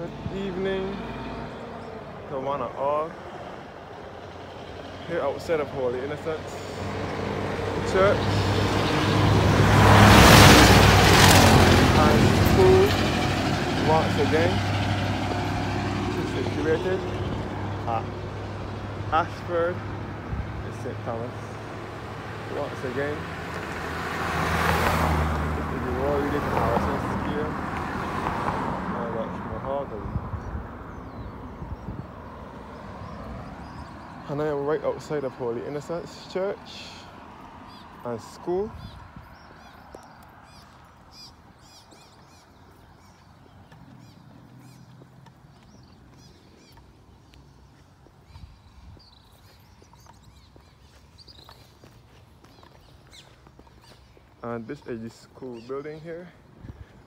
Good evening to one and all. Here outside of Holy Innocents Church and school once again is situated at Ayshford in St. Thomas. Once again, this is the Royal Reading Harrison Skier and Mahogany. And I am right outside of Holy Innocents Church and school. And this is the school building here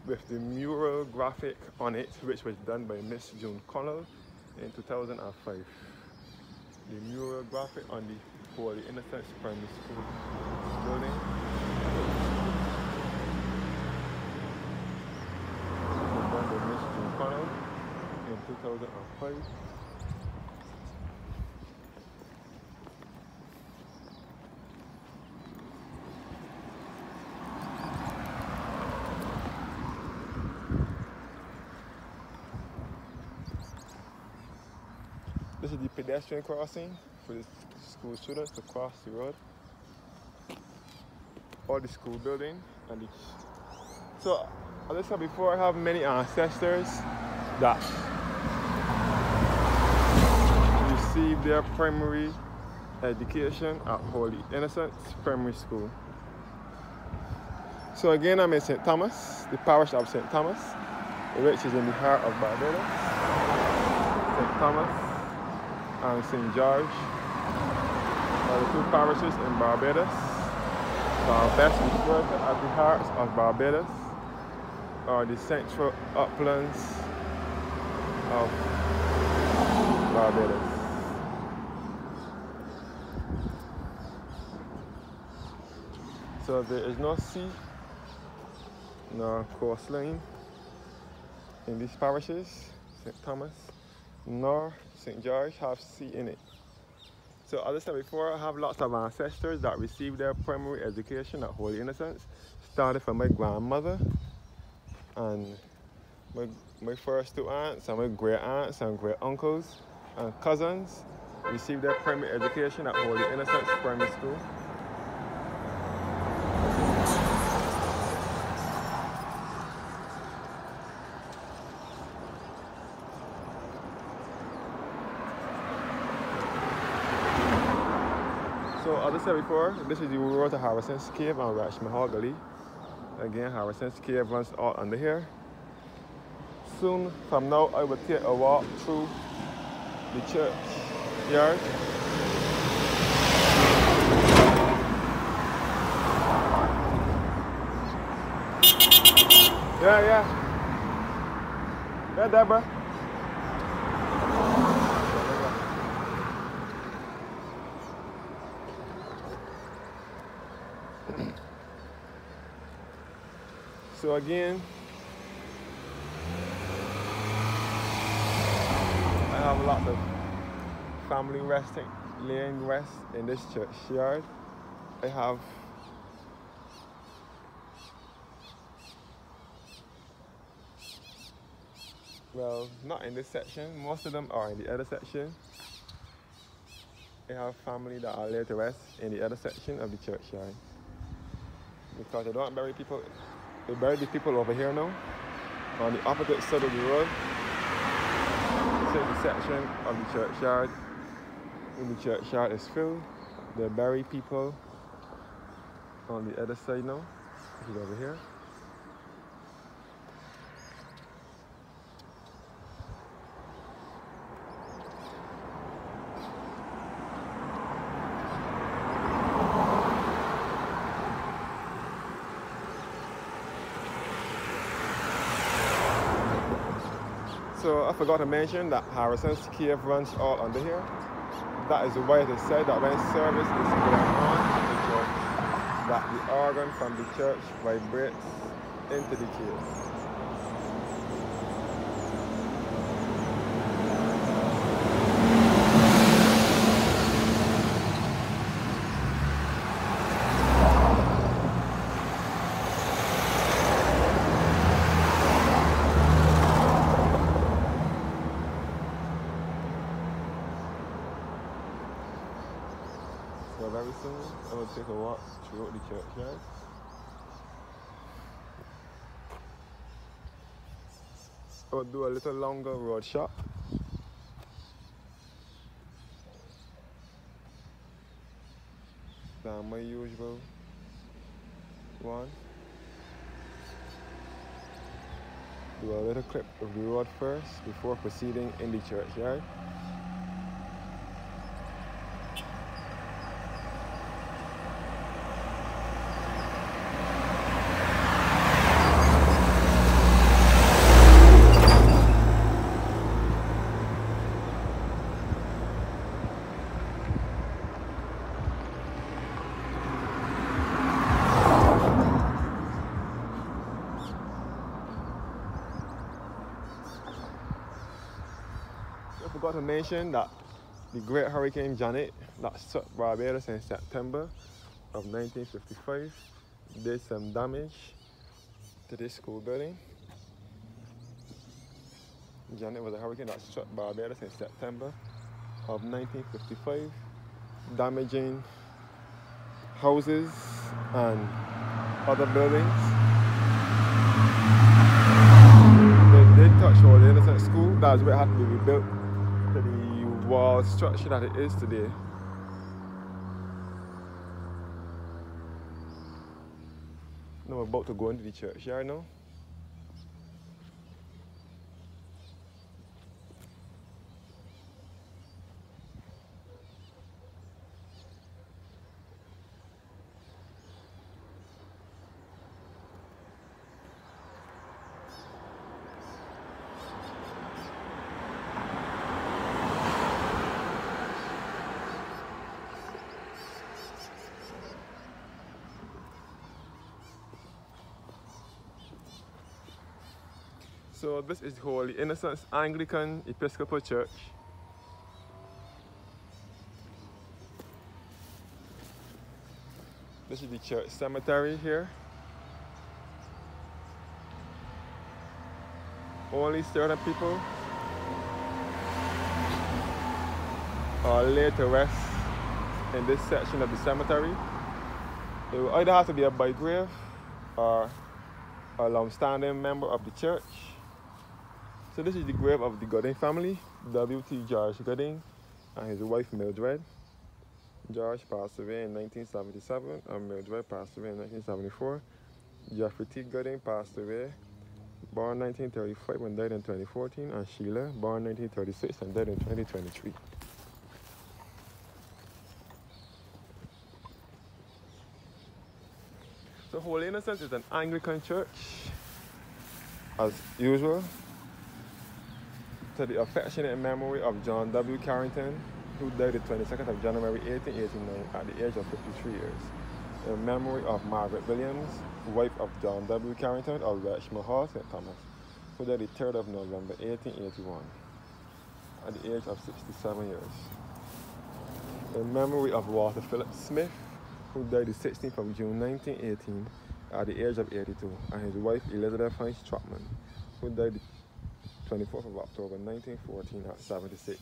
with the mural graphic on it, which was done by Miss June Connell in 2005. The mural graphic on the Holy Innocents Primary School building. It was done by Miss June Connell in 2005. This is the pedestrian crossing for the school students to cross the road. Or the school building. So, as I said before, I have many ancestors that received their primary education at Holy Innocents Primary School. So again, I'm in St. Thomas, the parish of St. Thomas, which is in the heart of Barbados. St. Thomas and St. George are the two parishes in Barbados that are best referred to as the hearts of Barbados, or the central uplands of Barbados. So there is no sea nor coastline in these parishes, St. Thomas nor St. George have sea in it. So as I said before, I have lots of ancestors that received their primary education at Holy Innocents. Started from my grandmother and my first two aunts and my great aunts and great uncles and cousins received their primary education at Holy Innocents Primary School. So as I said before, this is the road to Harrison's Cave and Mahogany. Again, Harrison's Cave runs all under here. Soon from now, I will take a walk through the church yard. Yeah, Deborah. So again, I have a lot of family resting, laying rest in this churchyard. I have well, not in this section. Most of them are in the other section. I have family that are laid to rest in the other section of the churchyard. Because they don't bury people. They bury the people over here now, on the opposite side of the road. This is the section of the churchyard. When the churchyard is filled, they bury people on the other side now, which is over here. So I forgot to mention that Harrison's Cave runs all under here. That is why it is said that when service is going on in the church, that the organ from the church vibrates into the cave. very soon. I will take a walk throughout the churchyard. I will do a little longer road shop. Than my usual one. Do a little clip of the road first before proceeding in the churchyard. I forgot to mention that the Great Hurricane Janet that struck Barbados in September of 1955 did some damage to this school building. Janet was a hurricane that struck Barbados in September of 1955, damaging houses and other buildings. They did touch all the innocent school. That's where it had to be rebuilt to the wall structure that it is today. Now we're about to go into the churchyard now. So this is Holy Innocents Anglican Episcopal Church. This is the church cemetery here. Only certain people are laid to rest in this section of the cemetery. It will either have to be a by grave or a long-standing member of the church. So this is the grave of the Gooding family, W.T. George Gooding and his wife Mildred. George passed away in 1977 and Mildred passed away in 1974. Jeffrey T. Gooding passed away, born 1935 and died in 2014, and Sheila, born 1936 and died in 2023. So Holy Innocents is an Anglican church, as usual, to the affectionate memory of John W. Carrington, who died the 22nd of January 1889 at the age of 53 years. In memory of Margaret Williams, wife of John W. Carrington of Welshmore Hall, St. Thomas, who died the 3rd of November 1881 at the age of 67 years. In memory of Walter Philip Smith, who died the 16th of June 1918 at the age of 82, and his wife Elizabeth Hines Trotman, who died the 24th of October 1914 at 76.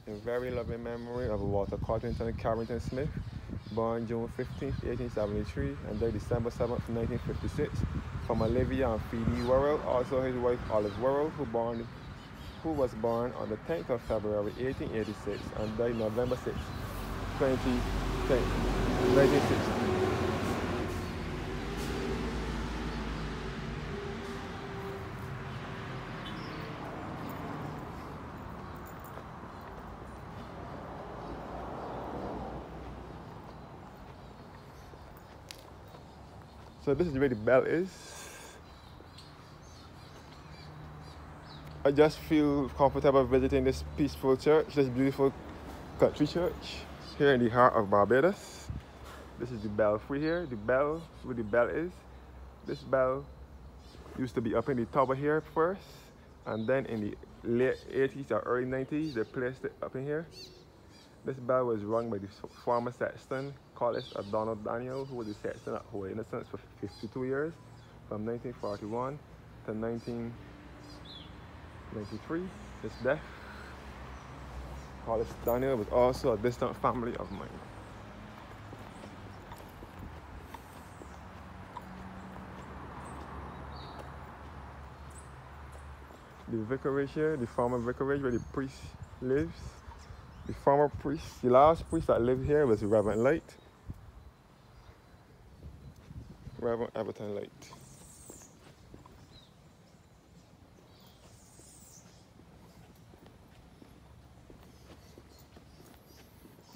In very loving memory of Walter Cottington Carrington Smith, born June 15, 1873 and died December 7, 1956, from Olivia and Phoebe Worrell, also his wife Olive Worrell, who was born on the 10th of February 1886 and died November 6, 1960. So this is where the bell is. I just feel comfortable visiting this peaceful church, this beautiful country church here in the heart of Barbados. This is the belfry here, the bell, where the bell is. This bell used to be up in the tower here first, and then in the late 80s or early 90s, they placed it up in here. This bell was rung by the former sexton, Collis Donald Daniel, who was the sexton at Holy Innocents for 52 years, from 1941 to 1990. 93, his death. Hollis Daniel was also a distant family of mine. The vicarage here, the former vicarage where the priest lives. The former priest, the last priest that lived here was Reverend Light. Reverend Everton Light.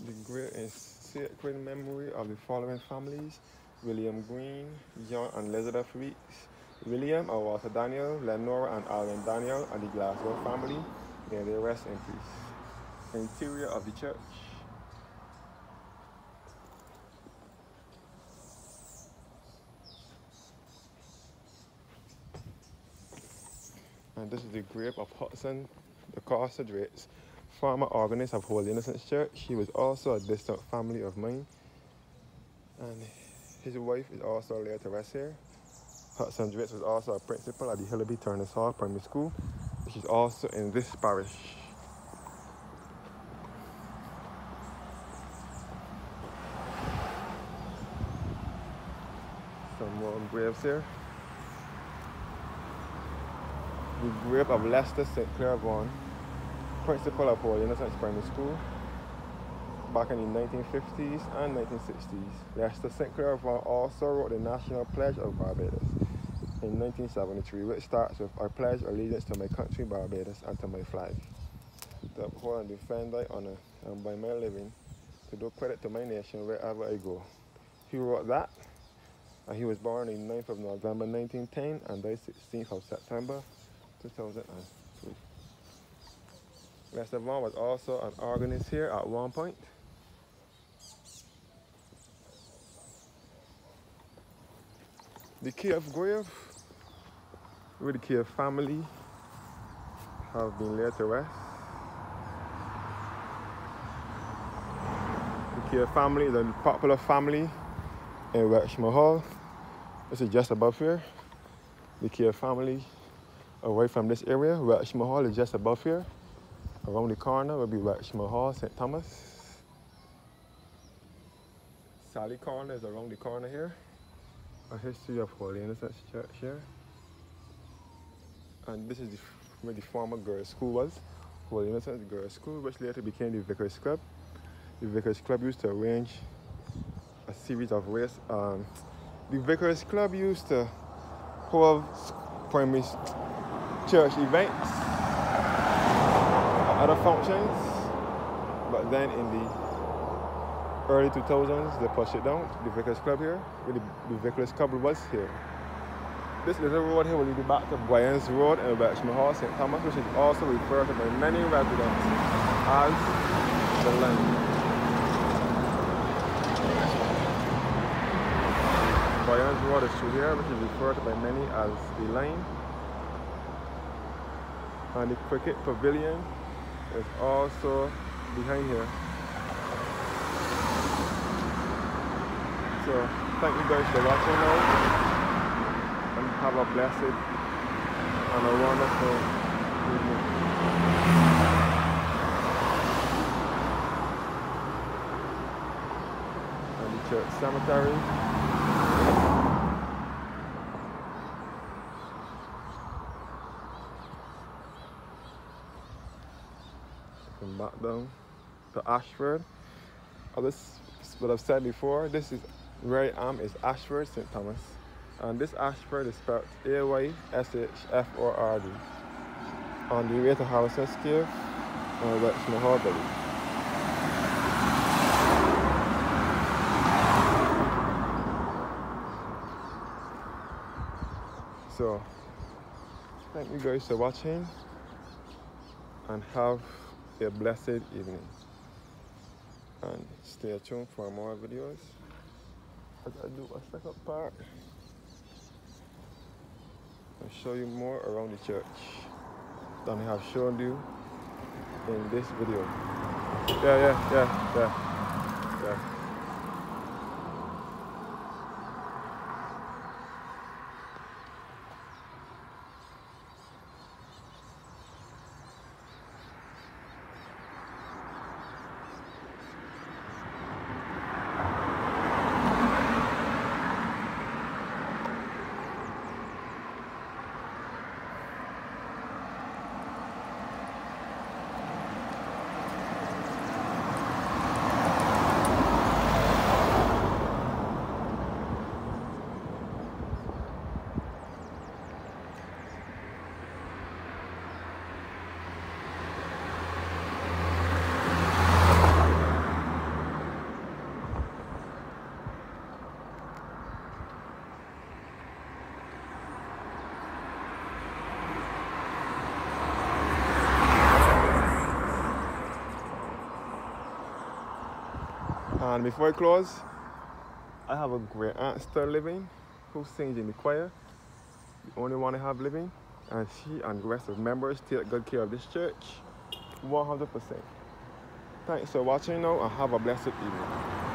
The great and sacred memory of the following families: William Green, John and Elizabeth Weeks, William and Walter Daniel, Lenora and Alvin Daniel, and the Glasgow family. May they rest in peace. Interior of the church. And this is the grave of Hudson the Costa Drates, former organist of Holy Innocents Church. He was also a distant family of mine. And his wife is also laid to rest here. Hudson Drates was also a principal at the Hillaby Turners Hall Primary School, which is also in this parish. Some more graves here. The grave of Lester St. Clair Vaughan, principal of Holy Innocents Primary School, back in the 1950s and 1960s. Lester St. Clair Vaughan also wrote the National Pledge of Barbados in 1973, which starts with, "I pledge allegiance to my country, Barbados, and to my flag, to uphold and defend thy honor, and by my living, to do credit to my nation wherever I go." He wrote that, and he was born on the 9th of November 1910 and died 16th of September 2003. Lester Vaughan was also an organist here at one point. The Cave grave, where the Cave family have been laid to rest. The Cave family is a popular family in Wexmore Hall. This is just above here. The Cave family, away from this area, Wexmore Hall is just above here. Around the corner will be Wexmore Hall, St. Thomas. Sally Corner is around the corner here. A history of Holy Innocents Church here. And this is where the former girls' school was, Holy Innocents Girls' School, which later became the Vicarage Club. The Vicarage Club used to arrange a series of races. The Vicarage Club used to hold primary church events, other functions, but then in the early 2000s, they pushed it down. The Vicarage Club here, where the Vicarage Club was here. This little road here will lead you back to Bryans Road in Wexmore Hall, St. Thomas, which is also referred to by many residents as the Lane. Bryans Road is through here, which is referred to by many as the Lane. And the Cricket Pavilion is also behind here. So, thank you guys for watching now, and have a blessed and a wonderful evening. And the church cemetery. Come back down to Ayshford. What I've said before, this is where I am is Ayshford, St. Thomas. And this Ayshford is spelled Ayshford. On the way to Harrison's Cave and Wexmore Hall Village. So, thank you guys for watching and have a blessed evening. And stay tuned for more videos as I do a second part and show you more around the church than I have shown you in this video. Yeah. And before I close, I have a great aunt still living who sings in the choir, the only one I have living, and she and the rest of members take good care of this church 100%. Thanks for watching now and have a blessed evening.